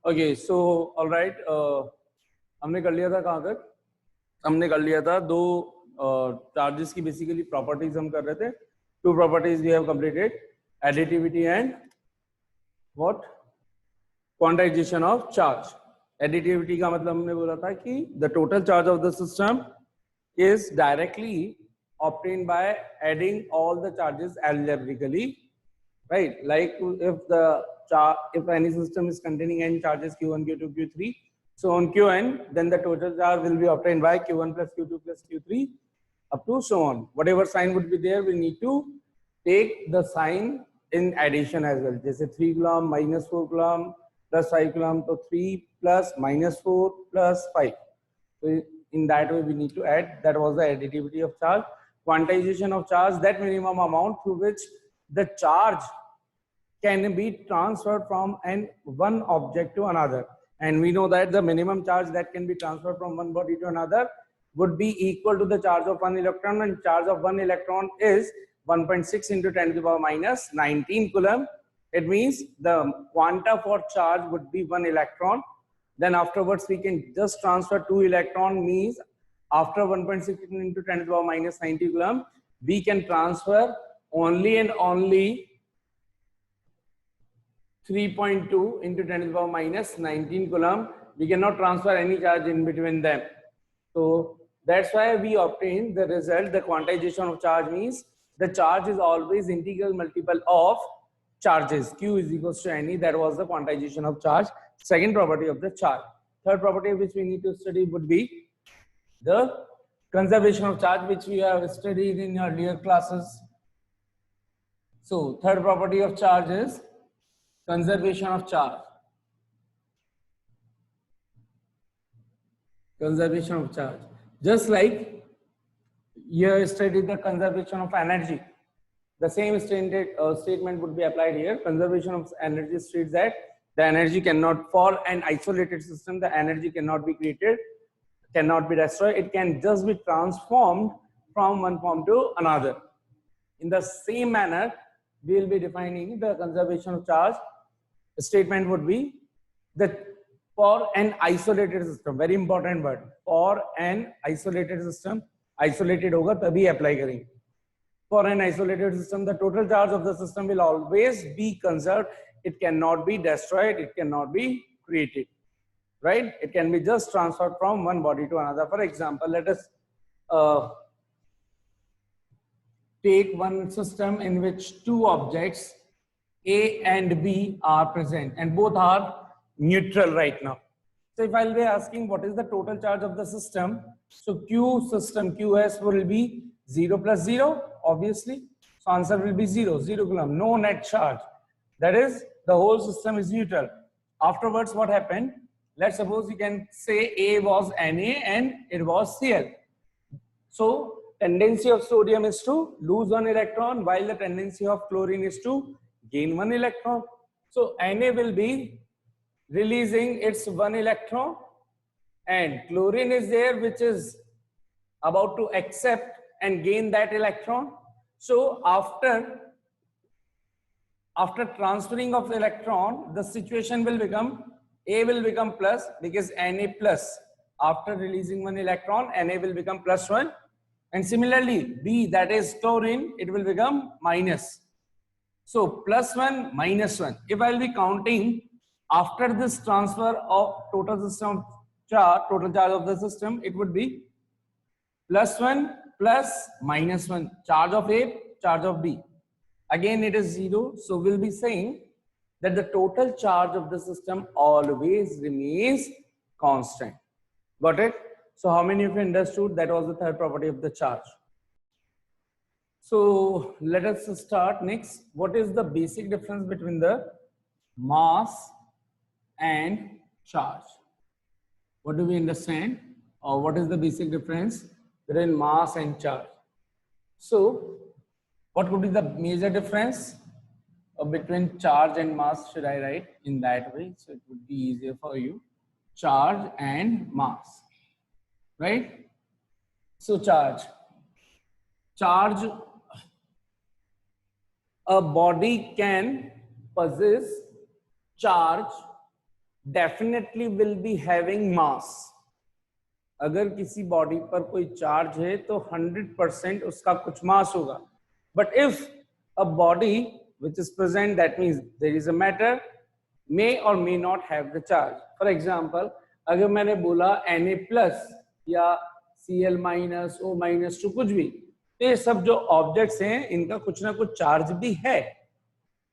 Okay so alright, हमने कर लिया था कहाँ तक? हमने कर लिया था दो चार्जेस की बेसिकली प्रॉपर्टीज हम कर रहे थे. Two properties we have completed, additivity and what, quantization of charge. Additivity का मतलब हमने बोला था कि the total charge of the system is directly obtained by adding all the charges algebraically, right? Like if any system is containing n charges q1, q2, q3, so on qn, then the total charge will be obtained by q1 plus q2 plus q3 up to so on. Whatever sign would be there, we need to take the sign in addition as well. जैसे 3 coulomb minus 4 coulomb plus 5 coulomb, so 3 plus minus 4 plus 5. So in that way we need to add. That was the additivity of charge. Quantization of charge, that minimum amount through which the charge can be transferred from one object to another. And we know that the minimum charge that can be transferred from one body to another would be equal to the charge of one electron, and charge of one electron is 1.6 into 10 to the power minus 19 coulomb. It means the quanta for charge would be 1 electron. Then afterwards we can just transfer 2 electron, means after 1.6 into 10 to the power minus 90 coulomb, we can transfer only and only 3.2 into 10 to the power minus 19 coulomb. We cannot transfer any charge in between them. So that's why we obtain the result. The quantization of charge means the charge is always integral multiple of charges. Q is equals to any. That was the quantization of charge. Second property of the charge. Third property which we need to study would be the conservation of charge, which we have studied in earlier classes. So third property of charge is conservation of charge. Conservation of charge. Just like you studied the conservation of energy, the same statement would be applied here. Conservation of energy states that the energy cannot, for an isolated system, the energy cannot be created, cannot be destroyed. It can just be transformed from one form to another. In the same manner, we will be defining the conservation of charge. The statement would be that for an isolated system, very important word, for an isolated system, isolated होगा तभी apply करेंगे. For an isolated system, the total charge of the system will always be conserved. It cannot be destroyed. It cannot be created. Right? It can be just transferred from one body to another. For example, let us take one system in which two objects A and B are present and both are neutral right now. So if I'll be asking what is the total charge of the system, so Q system QS will be 0 plus 0, obviously. So answer will be 0, 0 coulomb, no net charge. That is, the whole system is neutral. Afterwards, what happened? Let's suppose you can say A was Na and it was Cl. So tendency of sodium is to lose one electron, while the tendency of chlorine is to gain one electron. So Na will be releasing its one electron, and chlorine is there which is about to accept and gain that electron. So after transferring of the electron, the situation will become, A will become plus because Na plus. After releasing one electron, Na will become plus 1. And similarly, B, that is chlorine, it will become minus. So plus 1, minus 1. If I will be counting after this transfer of total system charge, total charge of the system, it would be plus 1 plus minus 1. Charge of A, charge of B. Again, it is 0. So we'll be saying that the total charge of the system always remains constant. Got it? So how many of you understood that was the third property of the charge? So let us start next. What is the basic difference between the mass and charge? What do we understand? Or what is the basic difference between mass and charge? So what would be the major difference between charge and mass? Should I write in that way? So it would be easier for you. Charge and mass. Right? So charge. A body can possess charge definitely will be having mass. अगर किसी body पर कोई charge है तो 100% उसका कुछ मास होगा। But if a body which is present, that means there is a matter, may or may not have the charge. For example, अगर मैंने बोला Na plus या Cl minus, O minus to कुछ भी, तो ये सब जो ऑब्जेक्ट्स हैं इनका कुछ ना कुछ चार्ज भी है।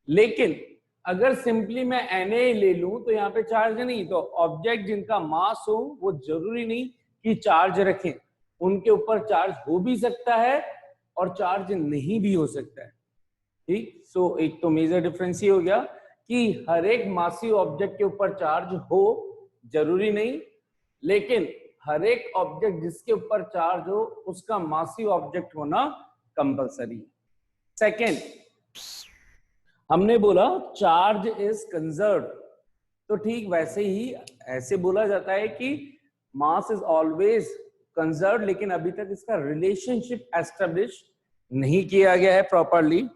लेकिन अगर सिंपली मैं Na ले लूं तो यहाँ पे चार्ज नहीं, तो ऑब्जेक्ट जिनका मास हो वो जरूरी नहीं कि चार्ज रखें, उनके ऊपर चार्ज हो भी सकता है और चार्ज नहीं भी हो सकता है। ठीक, सो एक तो मेजर डिफरेंस ये हो गया कि हर एक मासी ऑब्जेक्ट के ऊपर चार्ज हो जरूरी नहीं, लेकिन हर एक ऑब्जेक्ट जिसके ऊपर चार्ज हो उसका मासी ऑब्जेक्ट होना कंपलसरी। सेकेंड, हमने बोला चार्ज इज कंजर्व, तो ठीक वैसे ही ऐसे बोला जाता है कि मास इज ऑलवेज कंजर्व, लेकिन अभी तक इसका रिलेशनशिप एस्टेब्लिश नहीं किया गया है properly.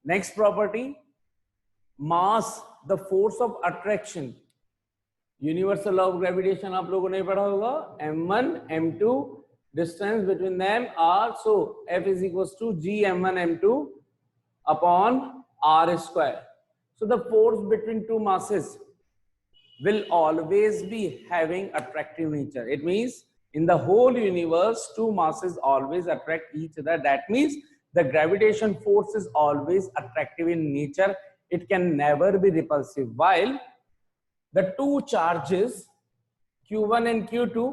Next property, mass the force of attraction, universal law of gravitation आप लोगों ने पढ़ा होगा, m1 m2 distance between them r, so F is equals to g m1 m2 upon r square. So the force between two masses will always be having attractive nature. It means in the whole universe two masses always attract each other. That means the gravitation force is always attractive in nature. It can never be repulsive. While the two charges Q1 and Q2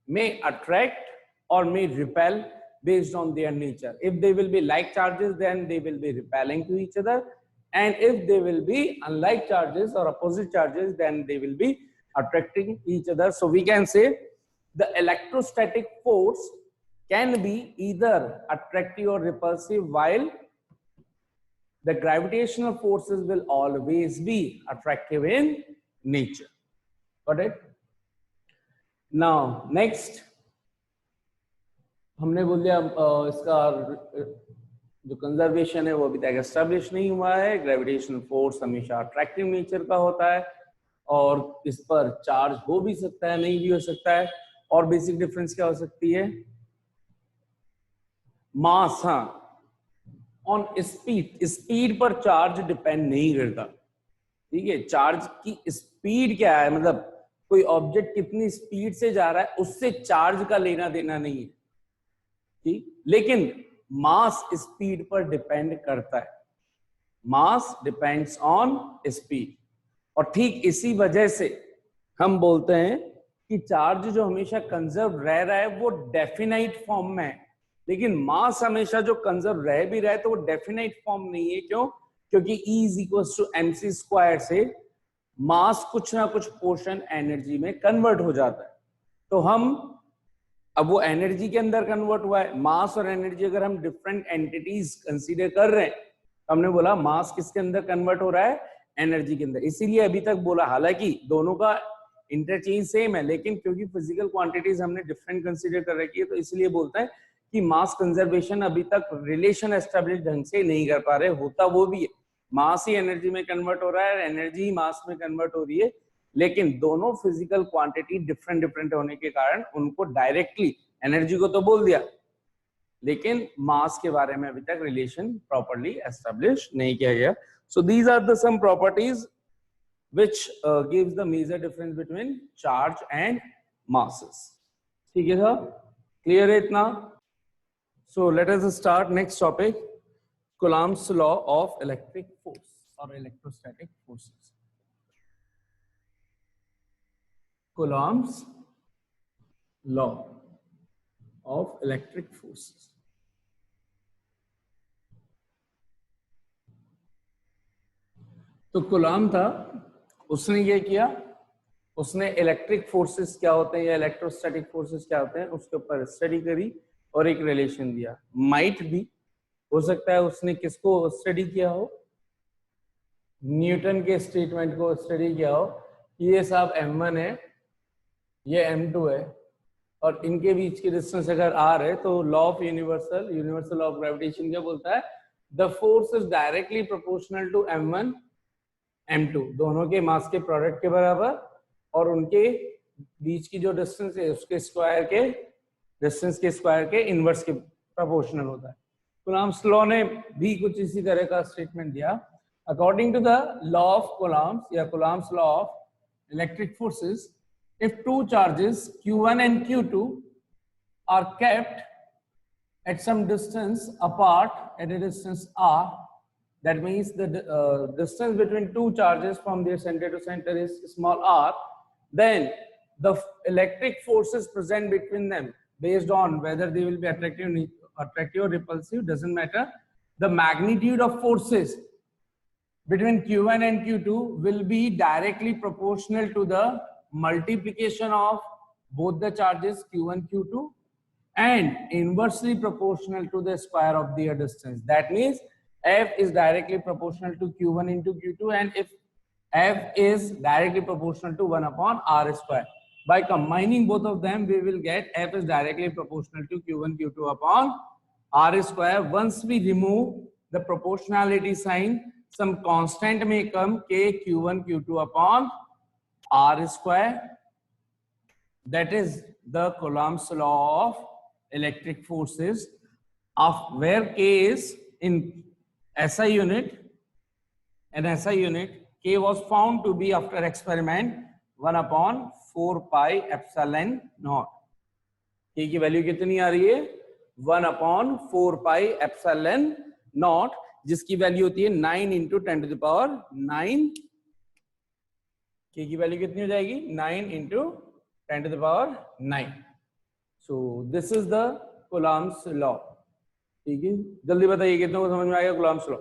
may attract or may repel based on their nature. If they will be like charges, then they will be repelling to each other. And if they will be unlike charges or opposite charges, then they will be attracting each other. So we can say the electrostatic force can be either attractive or repulsive, while the gravitational forces will always be attractive in nature. Got it? Now next, हमने बोल दिया इसका जो conservation है वो अभी तक establish नहीं हुआ है। ग्रेविटेशनल फोर्स हमेशा अट्रैक्टिव नेचर का होता है और इस पर चार्ज हो भी सकता है, नहीं भी हो सकता है। और बेसिक डिफरेंस क्या हो सकती है? मास, हाँ, ऑन स्पीड, स्पीड पर चार्ज डिपेंड नहीं करता। ठीक है, चार्ज की स्पीड क्या है, मतलब कोई ऑब्जेक्ट कितनी स्पीड से जा रहा है उससे चार्ज का लेना देना नहीं है। ठीक, लेकिन मास स्पीड पर डिपेंड करता है। मास डिपेंड्स ऑन स्पीड, और ठीक इसी वजह से हम बोलते हैं कि चार्ज जो हमेशा कंजर्व रह रहा है वो डेफिनाइट फॉर्म में है, लेकिन मास हमेशा जो कंजर्व रह भी रहा है तो वो डेफिनाइट फॉर्म नहीं है। क्यों? क्योंकि E is equals to mc square से मास कुछ ना कुछ पोर्शन एनर्जी में कन्वर्ट हो जाता है। तो हम अब वो एनर्जी के अंदर कन्वर्ट हुआ है। मास और एनर्जी अगर हम डिफरेंट एंटिटीज कंसीडर कर रहे हैं, तो हमने बोला मास किसके अंदर कन्वर्ट हो रहा है? एनर्जी के अंदर। इसीलिए अभी तक बोला, हालांकि दोनों का इंटरचेंज सेम है, लेकिन क्योंकि फिजिकल क्वांटिटीज हमने डिफरेंट कंसीडर कर रखी है, तो इसलिए बोलते हैं कि मास कंजर्वेशन अभी तक रिलेशन एस्टेब्लिश ढंग से नहीं कर पा रहे। होता वो भी है, मास ही एनर्जी में कन्वर्ट हो रहा है, एनर्जी ही मास में कन्वर्ट हो रही है, लेकिन दोनों फिजिकल क्वांटिटी डिफरेंट डिफरेंट होने के कारण उनको डायरेक्टली, एनर्जी को तो बोल दिया, लेकिन मास के बारे में अभी तक रिलेशन प्रॉपर्ली एस्टेब्लिश नहीं किया गया। So these are the some properties which gives the major difference between charge and masses. ठीक है सर, क्लियर है इतना? So let us start next topic, Coulomb's law of electric force or electrostatic forces. Coulomb's law of electric forces. तो Coulomb था, उसने ये किया, उसने इलेक्ट्रिक फोर्सेस क्या होते हैं या इलेक्ट्रोस्टैटिक फोर्सेस क्या होते हैं उसके ऊपर स्टडी करी और एक रिलेशन दिया। माइट भी हो सकता है उसने किसको स्टडी किया हो? न्यूटन के स्टेटमेंट को स्टडी किया हो कि ये साहब m1 है, ये m2 है, और इनके बीच की डिस्टेंस अगर r है, तो law of universal law of gravitation क्या बोलता है? The force is directly proportional to m1 m2, दोनों के मास के प्रोडक्ट के बराबर और उनके बीच की जो डिस्टेंस है उसके स्क्वायर के डिस्टेंस के स्क्वायर के इनवर्स के प्रोपोर्शनल होता है। कूलम्ब्स लॉ ने भी कुछ इसी तरह का स्टेटमेंट दिया। According to the law of Coulomb's या Coulomb's law of electric forces, if two charges q1 and q2 are kept at some distance apart at a distance r, that means the distance between two charges from their center to center is small r, then the electric forces present between them based on whether they will be attractive or repulsive doesn't matter. The magnitude of forces between q1 and q2 will be directly proportional to the multiplication of both the charges q1 q2 and inversely proportional to the square of their distance. That means f is directly proportional to q1 into q2, and if f is directly proportional to 1 upon r square. By combining both of them, we will get f is directly proportional to q1 q2 upon r square. Once we remove the proportionality sign, some constant may come k q1 q2 upon r square. That is the Coulomb's law of electric forces, of where k is in SI unit. In SI unit, k was found to be after experiment 1 upon 4 pi epsilon naught. k की value कितनी आ रही है? 1 upon 4 pi epsilon naught, जिसकी value होती है 9 into 10 to the power 9. k की value कितनी हो जाएगी? 9 into 10 to the power 9. So this is the Coulomb's law. ठीक है, जल्दी बताइए कितनों को समझ में आएगा Coulomb's law?